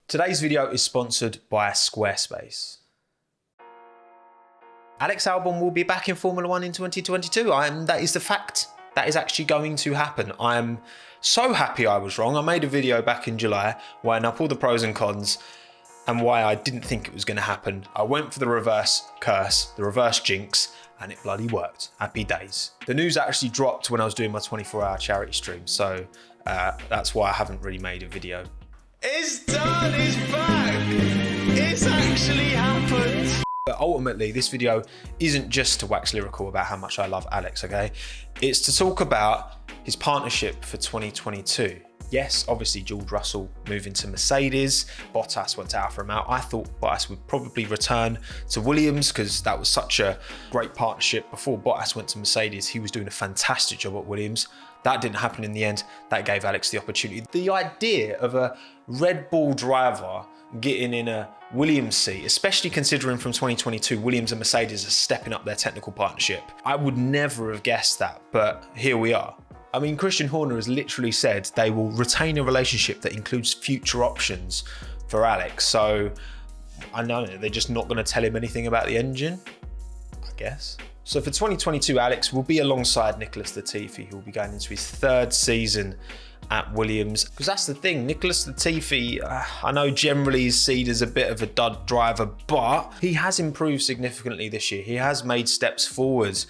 Today's video is sponsored by Squarespace. Alex Albon will be back in Formula 1 in 2022. That is the fact. That is actually going to happen. I'm so happy I was wrong. I made a video back in July weighing up all the pros and cons and why I didn't think it was going to happen. I went for the reverse curse, the reverse jinx, and it bloody worked. Happy days. The news actually dropped when I was doing my 24-hour charity stream, so that's why I haven't really made a video. It's done, it's back! It's actually happened! But ultimately, this video isn't just to wax lyrical about how much I love Alex, okay? It's to talk about his partnership for 2022. Yes, obviously George Russell moving to Mercedes, Bottas went to Alfa Romeo. I thought Bottas would probably return to Williams because that was such a great partnership. Before Bottas went to Mercedes, he was doing a fantastic job at Williams. That didn't happen in the end. That gave Alex the opportunity. The idea of a Red Bull driver getting in a Williams seat, especially considering from 2022, Williams and Mercedes are stepping up their technical partnership. I would never have guessed that, but here we are. I mean, Christian Horner has literally said they will retain a relationship that includes future options for Alex. So I know they're just not going to tell him anything about the engine, I guess. So for 2022, Alex will be alongside Nicholas Latifi, who will be going into his third season at Williams. Because that's the thing, Nicholas Latifi, I know generally is seen as a bit of a dud driver, but he has improved significantly this year. He has made steps forwards.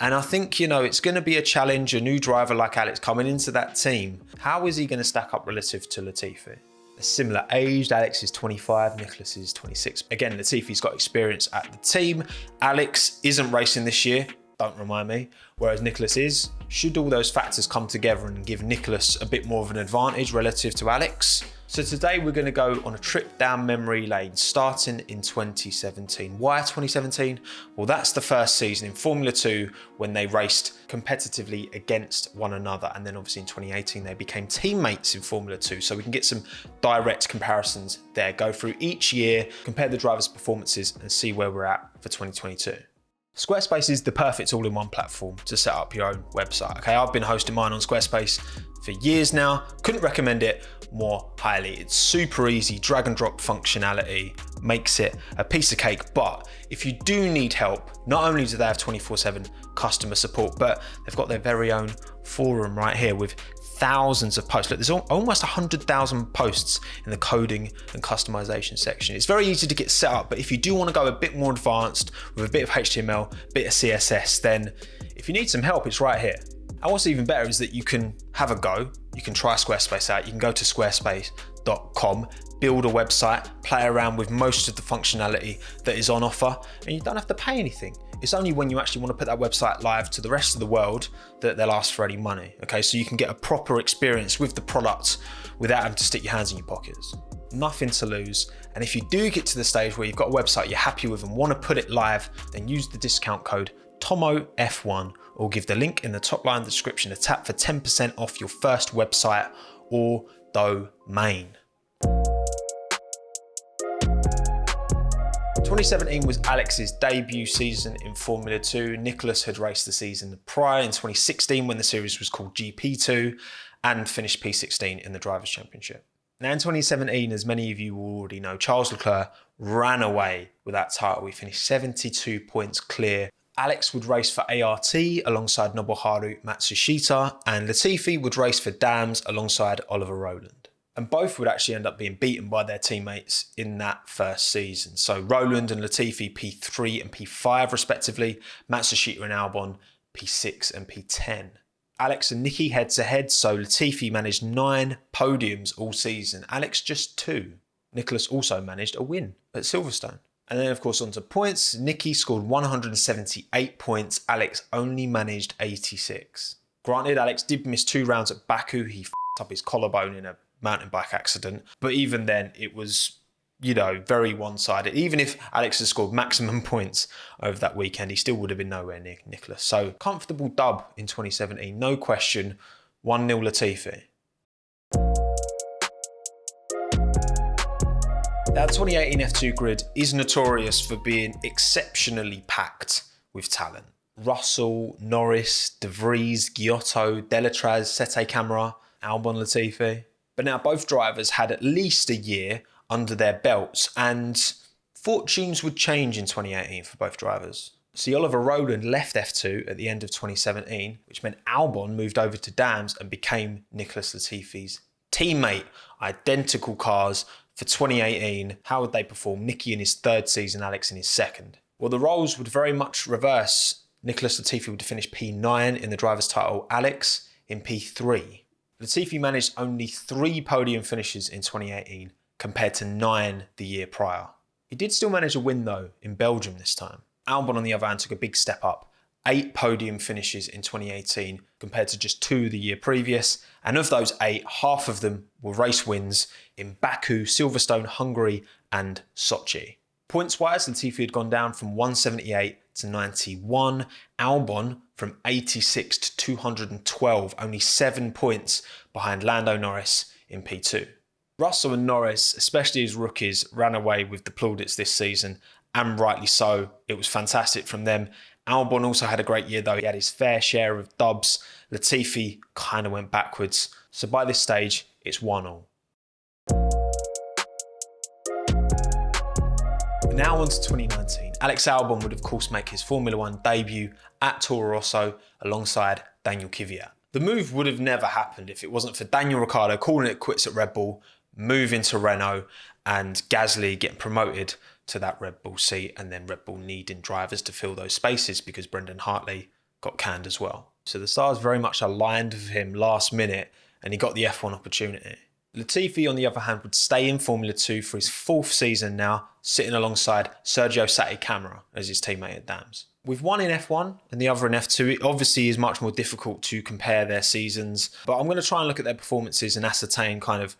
And I think, it's going to be a challenge, a new driver like Alex coming into that team. How is he going to stack up relative to Latifi? A similar age, Alex is 25, Nicholas is 26. Again, Latifi's got experience at the team. Alex isn't racing this year, don't remind me, whereas Nicholas is. Should all those factors come together and give Nicholas a bit more of an advantage relative to Alex? So today we're going to go on a trip down memory lane, starting in 2017. Why 2017? Well, that's the first season in Formula 2 when they raced competitively against one another. And then obviously in 2018, they became teammates in Formula 2. So we can get some direct comparisons there. Go through each year, compare the drivers' performances and see where we're at for 2022. Squarespace is the perfect all-in-one platform to set up your own website. Okay, I've been hosting mine on Squarespace for years now. Couldn't recommend it more highly. It's super easy, drag and drop functionality makes it a piece of cake. But if you do need help, not only do they have 24/7 customer support, but they've got their very own forum right here with thousands of posts. Look, there's almost 100,000 posts in the coding and customization section. It's very easy to get set up, but if you do want to go a bit more advanced with a bit of HTML, a bit of CSS, then if you need some help, it's right here. And what's even better is that you can have a go. You can try Squarespace out. You can go to squarespace.com, build a website, play around with most of the functionality that is on offer, and you don't have to pay anything. It's only when you actually want to put that website live to the rest of the world that they'll ask for any money. Okay, so you can get a proper experience with the product without having to stick your hands in your pockets. Nothing to lose. And if you do get to the stage where you've got a website you're happy with and want to put it live, then use the discount code TOMMOF1 or give the link in the top line of the description a tap for 10% off your first website or domain. 2017 was Alex's debut season in Formula 2. Nicholas had raced the season prior in 2016 when the series was called GP2 and finished P16 in the Drivers' Championship. Now in 2017, as many of you will already know, Charles Leclerc ran away with that title. He finished 72 points clear. Alex would race for ART alongside Nobuharu Matsushita, and Latifi would race for Dams alongside Oliver Rowland. And both would actually end up being beaten by their teammates in that first season. So Rowland and Latifi P3 and P5 respectively, Matsushita and Albon P6 and P10. Alex and Nicky head to head, so Latifi managed 9 podiums all season, Alex just 2. Nicholas also managed a win at Silverstone. And then of course onto points, Nicky scored 178 points, Alex only managed 86. Granted, Alex did miss 2 rounds at Baku, he f***ed up his collarbone in a mountain bike accident, but even then it was very one-sided. Even if Alex had scored maximum points over that weekend, he still would have been nowhere near Nicholas. So comfortable dub in 2017, no question, 1-0 Latifi. Now, the 2018 F2 grid is notorious for being exceptionally packed with talent. Russell, Norris, De Vries, Giotto, Delatraz, Sete Camara, Albon, Latifi. But now both drivers had at least a year under their belts, and fortunes would change in 2018 for both drivers. See, Oliver Rowland left F2 at the end of 2017, which meant Albon moved over to Dams and became Nicholas Latifi's teammate. Identical cars for 2018. How would they perform? Nicky in his third season, Alex in his second. Well, the roles would very much reverse. Nicholas Latifi would finish P9 in the driver's title, Alex in P3. Latifi managed only 3 podium finishes in 2018 compared to 9 the year prior. He did still manage a win though in Belgium this time. Albon on the other hand took a big step up. 8 podium finishes in 2018 compared to just 2 the year previous. And of those 8, half of them were race wins in Baku, Silverstone, Hungary and Sochi. Points-wise, Latifi had gone down from 178 to 91. Albon from 86 to 212, only 7 points behind Lando Norris in P2. Russell and Norris, especially as rookies, ran away with the plaudits this season, and rightly so. It was fantastic from them. Albon also had a great year though. He had his fair share of dubs. Latifi kind of went backwards. So by this stage, it's 1-1. Now on to 2019. Alex Albon would of course make his Formula 1 debut at Toro Rosso alongside Daniel Kvyat. The move would have never happened if it wasn't for Daniel Ricciardo calling it quits at Red Bull, moving to Renault, and Gasly getting promoted to that Red Bull seat, and then Red Bull needing drivers to fill those spaces because Brendan Hartley got canned as well. So the stars very much aligned with him last minute and he got the F1 opportunity. Latifi, on the other hand, would stay in Formula 2 for his 4th season now, sitting alongside Sergio Satti as his teammate at Dams. With one in F1 and the other in F2, it obviously is much more difficult to compare their seasons, but I'm going to try and look at their performances and ascertain kind of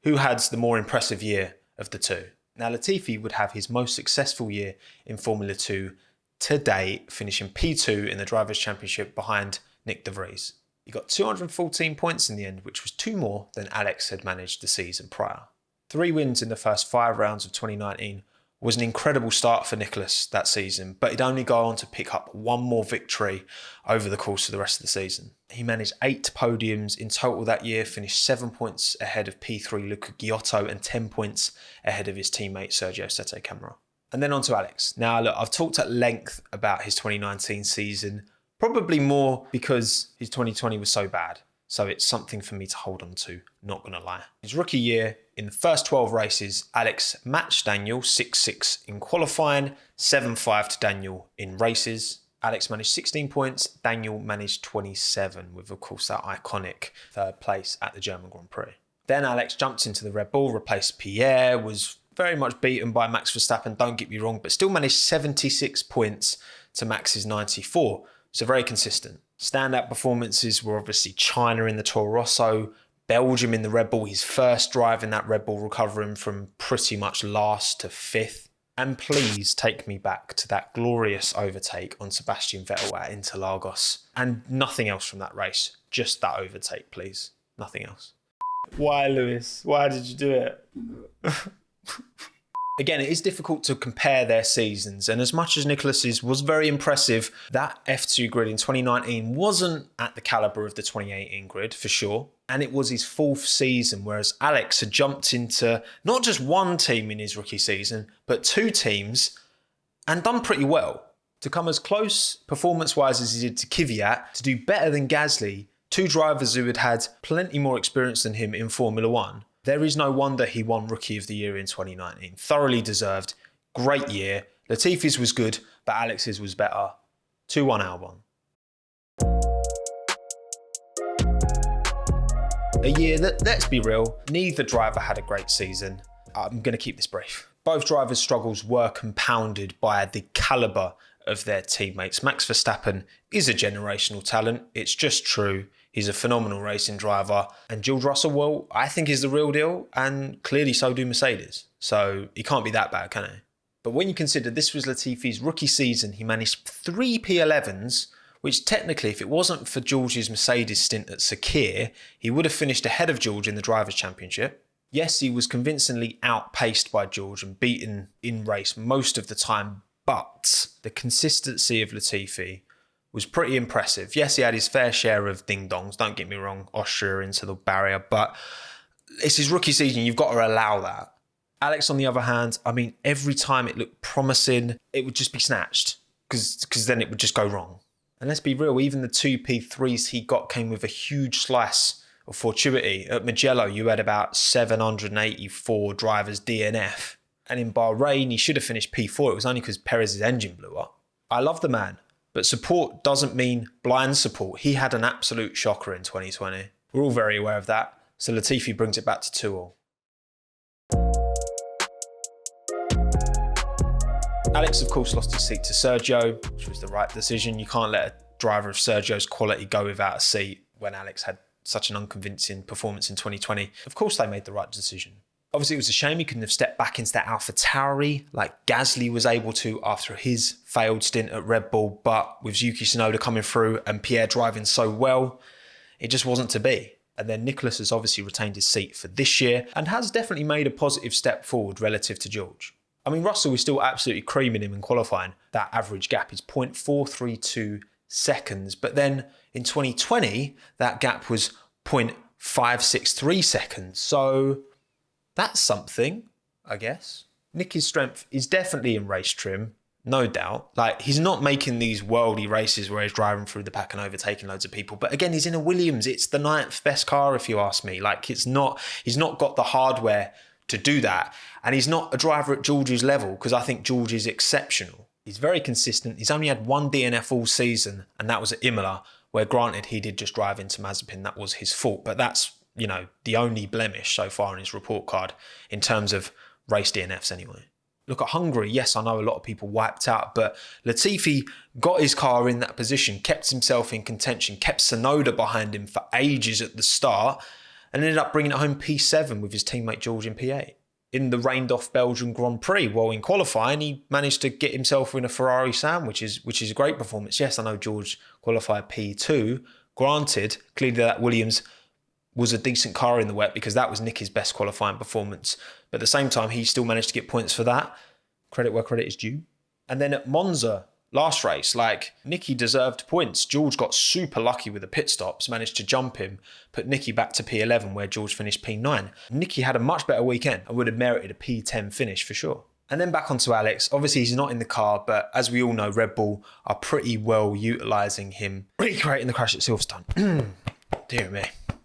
who had the more impressive year of the two. Now, Latifi would have his most successful year in Formula 2 to date, finishing P2 in the Drivers' Championship behind Nick de Vries. He got 214 points in the end, which was 2 more than Alex had managed the season prior. 3 wins in the first 5 rounds of 2019 was an incredible start for Nicholas that season, but he'd only go on to pick up 1 more victory over the course of the rest of the season. He managed 8 podiums in total that year, finished 7 points ahead of P3 Luca Giotto and 10 points ahead of his teammate Sergio Sette. And then on to Alex. Now look, I've talked at length about his 2019 season, probably more because his 2020 was so bad. So it's something for me to hold on to, not gonna lie. His rookie year, in the first 12 races, Alex matched Daniel 6-6 in qualifying, 7-5 to Daniel in races. Alex managed 16 points, Daniel managed 27, with of course that iconic 3rd place at the German Grand Prix. Then Alex jumped into the Red Bull, replaced Pierre, was very much beaten by Max Verstappen, don't get me wrong, but still managed 76 points to Max's 94. So very consistent. Standout performances were obviously China in the Toro Rosso, Belgium in the Red Bull, his first drive in that Red Bull, recovering from pretty much last to 5th. And please take me back to that glorious overtake on Sebastian Vettel at Interlagos. And nothing else from that race, just that overtake, please. Nothing else. Why, Lewis? Why did you do it? Again, it is difficult to compare their seasons, and as much as Nicholas's was very impressive, that F2 grid in 2019 wasn't at the calibre of the 2018 grid, for sure, and it was his 4th season, whereas Alex had jumped into not just one team in his rookie season, but 2 teams, and done pretty well. To come as close performance-wise as he did to Kvyat, to do better than Gasly, 2 drivers who had had plenty more experience than him in Formula 1, there is no wonder he won Rookie of the Year in 2019. Thoroughly deserved. Great year. Latifi's was good, but Alex's was better. 2-1 Albon. A year that, let's be real, neither driver had a great season. I'm going to keep this brief. Both drivers' struggles were compounded by the calibre of their teammates. Max Verstappen is a generational talent. It's just true. He's a phenomenal racing driver. And George Russell, well, I think is the real deal. And clearly so do Mercedes. So he can't be that bad, can he? But when you consider this was Latifi's rookie season, he managed 3 P11s, which technically, if it wasn't for George's Mercedes stint at Sakir, he would have finished ahead of George in the Drivers' Championship. Yes, he was convincingly outpaced by George and beaten in race most of the time, but the consistency of Latifi was pretty impressive. Yes, he had his fair share of ding-dongs, don't get me wrong, Austria into the barrier, but it's his rookie season, you've got to allow that. Alex, on the other hand, I mean, every time it looked promising, it would just be snatched because then it would just go wrong. And let's be real, even the two P3s he got came with a huge slice of fortuity. At Mugello, you had about 784 drivers DNF. And in Bahrain, he should have finished P4. It was only because Perez's engine blew up. I love the man, but support doesn't mean blind support. He had an absolute shocker in 2020. We're all very aware of that. So Latifi brings it back to 2-2. Alex, of course, lost his seat to Sergio, which was the right decision. You can't let a driver of Sergio's quality go without a seat when Alex had such an unconvincing performance in 2020. Of course, they made the right decision. Obviously, it was a shame he couldn't have stepped back into that AlphaTauri like Gasly was able to after his failed stint at Red Bull. But with Yuki Tsunoda coming through and Pierre driving so well, it just wasn't to be. And then Nicholas has obviously retained his seat for this year and has definitely made a positive step forward relative to George. I mean, Russell is still absolutely creaming him in qualifying. That average gap is 0.432 seconds. But then in 2020, that gap was 0.563 seconds. So that's something, I guess. Nicky's strength is definitely in race trim, no doubt. Like, he's not making these worldy races where he's driving through the pack and overtaking loads of people. But again, he's in a Williams. It's the 9th best car, if you ask me. Like, he's not got the hardware to do that. And he's not a driver at George's level because I think George is exceptional. He's very consistent. He's only had one DNF all season, and that was at Imola, where granted he did just drive into Mazepin. That was his fault, but that's, you know, the only blemish so far on his report card in terms of race DNFs anyway. Look at Hungary. Yes, I know a lot of people wiped out, but Latifi got his car in that position, kept himself in contention, kept Tsunoda behind him for ages at the start, and ended up bringing it home P7 with his teammate George in P8. In the rained-off Belgian Grand Prix, well, in qualifying, he managed to get himself in a Ferrari Sam, which is a great performance. Yes, I know George qualified P2. Granted, clearly that Williams was a decent car in the wet because that was Nicky's best qualifying performance. But at the same time, he still managed to get points for that. Credit where credit is due. And then at Monza, last race, like, Nicky deserved points. George got super lucky with the pit stops, managed to jump him, put Nicky back to P11 where George finished P9. Nicky had a much better weekend and would have merited a P10 finish for sure. And then back onto Alex. Obviously, he's not in the car, but as we all know, Red Bull are pretty well utilising him, recreating the crash at Silverstone. Dear me.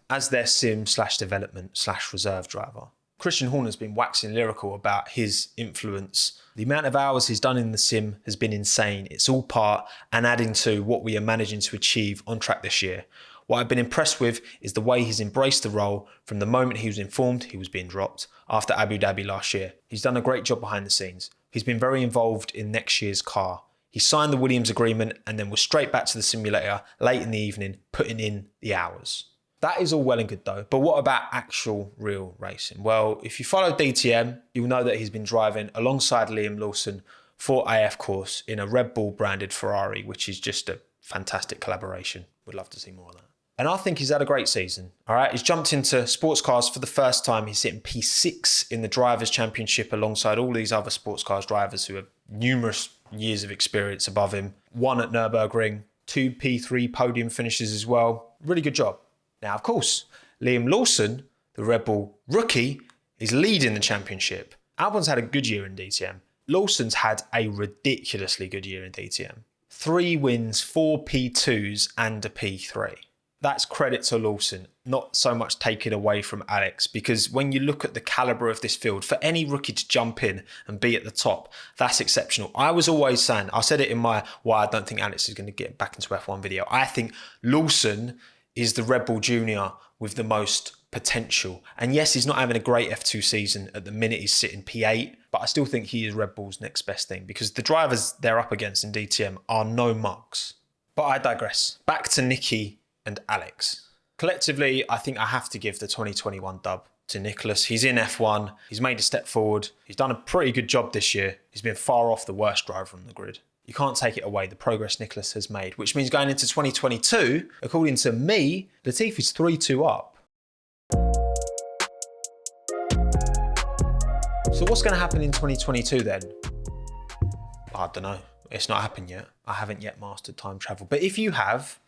As their sim/development/reserve driver. Christian Horner's been waxing lyrical about his influence. The amount of hours he's done in the sim has been insane. It's all part and adding to what we are managing to achieve on track this year. What I've been impressed with is the way he's embraced the role from the moment he was informed he was being dropped after Abu Dhabi last year. He's done a great job behind the scenes. He's been very involved in next year's car. He signed the Williams agreement and then was straight back to the simulator late in the evening, putting in the hours. That is all well and good though, but what about actual real racing? Well, if you follow DTM, you'll know that he's been driving alongside Liam Lawson for AF Course in a Red Bull branded Ferrari, which is just a fantastic collaboration. We'd love to see more of that. And I think he's had a great season. All right, he's jumped into sports cars for the first time. He's sitting P6 in the Drivers' Championship alongside all these other sports cars drivers who have numerous years of experience above him. One at Nürburgring, 2 P3 podium finishes as well. Really good job. Now, of course, Liam Lawson, the Red Bull rookie, is leading the championship. Albon's had a good year in DTM. Lawson's had a ridiculously good year in DTM. 3 wins, 4 P2s and a P3. That's credit to Lawson, not so much taken away from Alex, because when you look at the calibre of this field, for any rookie to jump in and be at the top, that's exceptional. I was always saying, I said it in my why I don't think Alex is going to get back into F1 video. I think Lawson is the Red Bull Junior with the most potential. And yes, he's not having a great F2 season. At the minute, he's sitting P8, but I still think he is Red Bull's next best thing because the drivers they're up against in DTM are no mugs. But I digress. Back to Nicky and Alex. Collectively, I think I have to give the 2021 dub to Nicholas. He's in F1. He's made a step forward. He's done a pretty good job this year. He's been far off the worst driver on the grid. You can't take it away, the progress Nicholas has made, which means going into 2022, according to me, Latifi's 3-2 up. So what's going to happen in 2022 then? I don't know. It's not happened yet. I haven't yet mastered time travel. But if you have,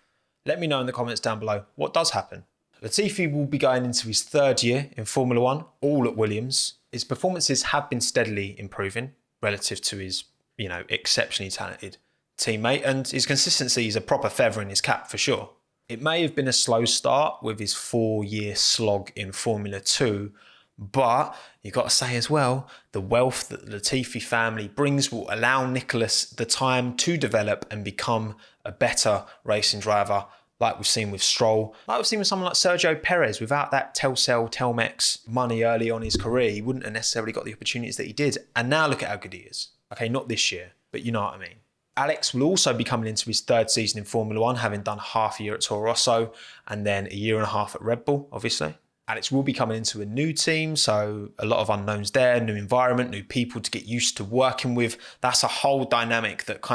let me know in the comments down below what does happen. Latifi will be going into his 3rd year in Formula 1, all at Williams. His performances have been steadily improving relative to his, exceptionally talented teammate, and his consistency is a proper feather in his cap for sure. It may have been a slow start with his 4-year slog in Formula 2, but you've got to say as well, the wealth that the Latifi family brings will allow Nicholas the time to develop and become a better racing driver, like we've seen with Stroll, like we've seen with someone like Sergio Perez. Without that Telmex money early on in his career, he wouldn't have necessarily got the opportunities that he did. And now look at how good he is. Okay, not this year, but you know what I mean. Alex will also be coming into his 3rd season in Formula 1, having done half a year at Toro Rosso and then a year and a half at Red Bull, obviously. Alex will be coming into a new team, so a lot of unknowns there, new environment, new people to get used to working with. That's a whole dynamic that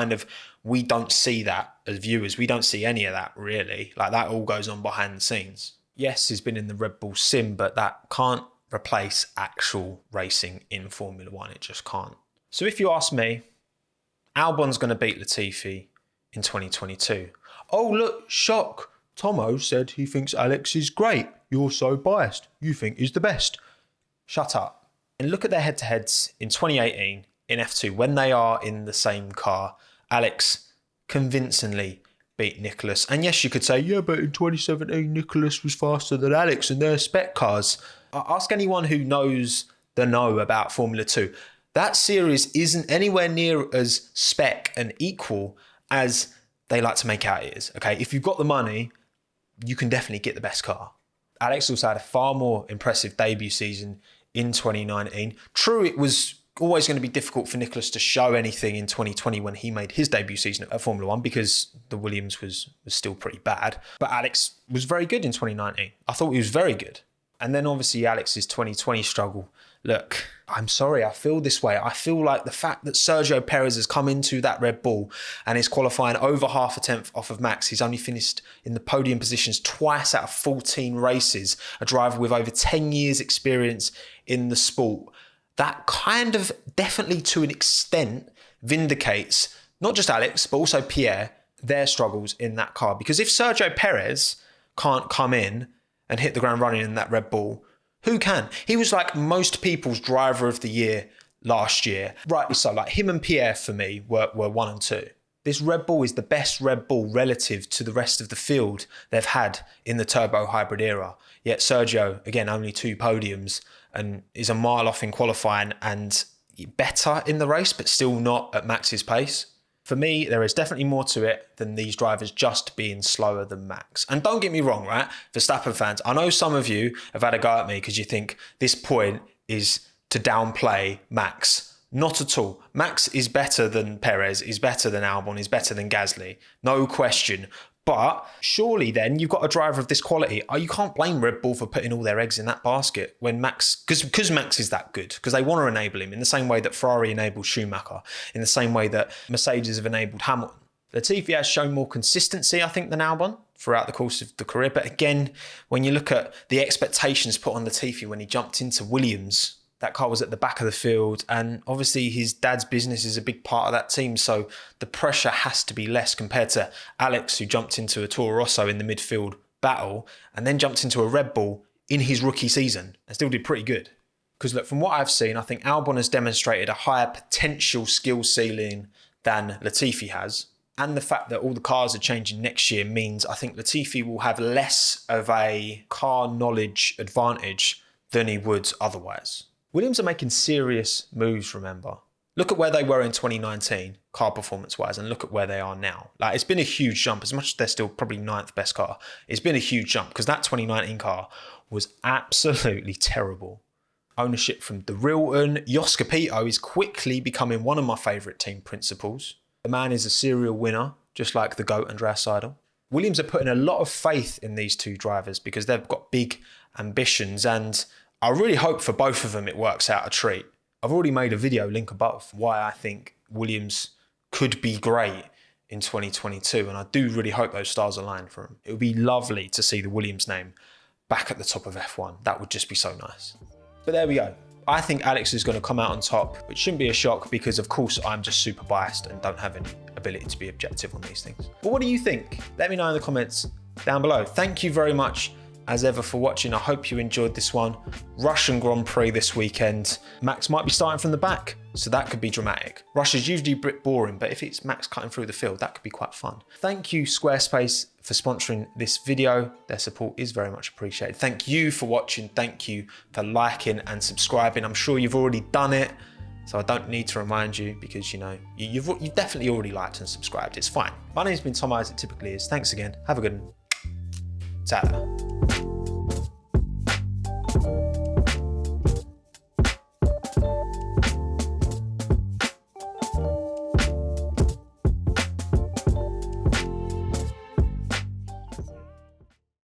we don't see that as viewers. We don't see any of that really. Like that all goes on behind the scenes. Yes, he's been in the Red Bull sim, but that can't replace actual racing in Formula 1. It just can't. So if you ask me, Albon's going to beat Latifi in 2022. Oh, look, shock. Tommo said he thinks Alex is great. You're so biased. You think he's the best. Shut up. And look at their head-to-heads in 2018 in F2 when they are in the same car. Alex convincingly beat Nicholas. And yes, you could say, yeah, but in 2017, Nicholas was faster than Alex and they're spec cars. Ask anyone who knows the know about Formula 2. That series isn't anywhere near as spec and equal as they like to make out it is. Okay, if you've got the money, you can definitely get the best car. Alex also had a far more impressive debut season in 2019. True, it was always going to be difficult for Nicholas to show anything in 2020 when he made his debut season at Formula 1 because the Williams was still pretty bad. But Alex was very good in 2019. I thought he was very good. And then obviously Alex's 2020 struggle. Look, I'm sorry, I feel this way. I feel like the fact that Sergio Perez has come into that Red Bull and is qualifying over half a tenth off of Max. He's only finished in the podium positions twice out of 14 races. A driver with over 10 years experience in the sport. That kind of definitely to an extent vindicates not just Alex, but also Pierre, their struggles in that car. Because if Sergio Perez can't come in and hit the ground running in that Red Bull, who can? He was like most people's driver of the year last year. Rightly so. Like him and Pierre for me were 1 and 2. This Red Bull is the best Red Bull relative to the rest of the field they've had in the turbo hybrid era. Yet Sergio, again, only 2 podiums and is a mile off in qualifying and better in the race, but still not at Max's pace. For me, there is definitely more to it than these drivers just being slower than Max. And don't get me wrong, right? Verstappen fans, I know some of you have had a go at me because you think this point is to downplay Max. Not at all. Max is better than Perez, is better than Albon, is better than Gasly. No question. But surely then you've got a driver of this quality. You can't blame Red Bull for putting all their eggs in that basket when Max, because Max is that good, because they want to enable him in the same way that Ferrari enabled Schumacher, in the same way that Mercedes have enabled Hamilton. Latifi has shown more consistency, I think, than Albon throughout the course of the career. But again, when you look at the expectations put on Latifi when he jumped into Williams, that car was at the back of the field, and obviously his dad's business is a big part of that team, so the pressure has to be less compared to Alex, who jumped into a Toro Rosso in the midfield battle and then jumped into a Red Bull in his rookie season and still did pretty good. Because look, from what I've seen, I think Albon has demonstrated a higher potential skill ceiling than Latifi has. And the fact that all the cars are changing next year means I think Latifi will have less of a car knowledge advantage than he would otherwise. Williams are making serious moves, remember. Look at where they were in 2019, car performance-wise, and look at where they are now. Like, it's been a huge jump. As much as they're still probably 9th best car, it's been a huge jump because that 2019 car was absolutely terrible. Ownership from the Rilton. Jos Capito is quickly becoming one of my favourite team principals. The man is a serial winner, just like the GOAT Andreas Seidel. Williams are putting a lot of faith in these two drivers because they've got big ambitions, and I really hope for both of them it works out a treat. I've already made a video, link above, why I think Williams could be great in 2022, and I do really hope those stars align for him. It would be lovely to see the Williams name back at the top of F1. That would just be so nice. But there we go. I think Alex is going to come out on top, which shouldn't be a shock because, of course, I'm just super biased and don't have any ability to be objective on these things. But what do you think? Let me know in the comments down below. Thank you very much, as ever, for watching. I hope you enjoyed this one. Russian Grand Prix this weekend. Max might be starting from the back, so that could be dramatic. Russia's usually a bit boring, but if it's Max cutting through the field, that could be quite fun. Thank you, Squarespace, for sponsoring this video. Their support is very much appreciated. Thank you for watching. Thank you for liking and subscribing. I'm sure you've already done it, so I don't need to remind you, because you know you've definitely already liked and subscribed. It's fine. My name's been Tommo, as it typically is. Thanks again. Have a good one. Ta-da.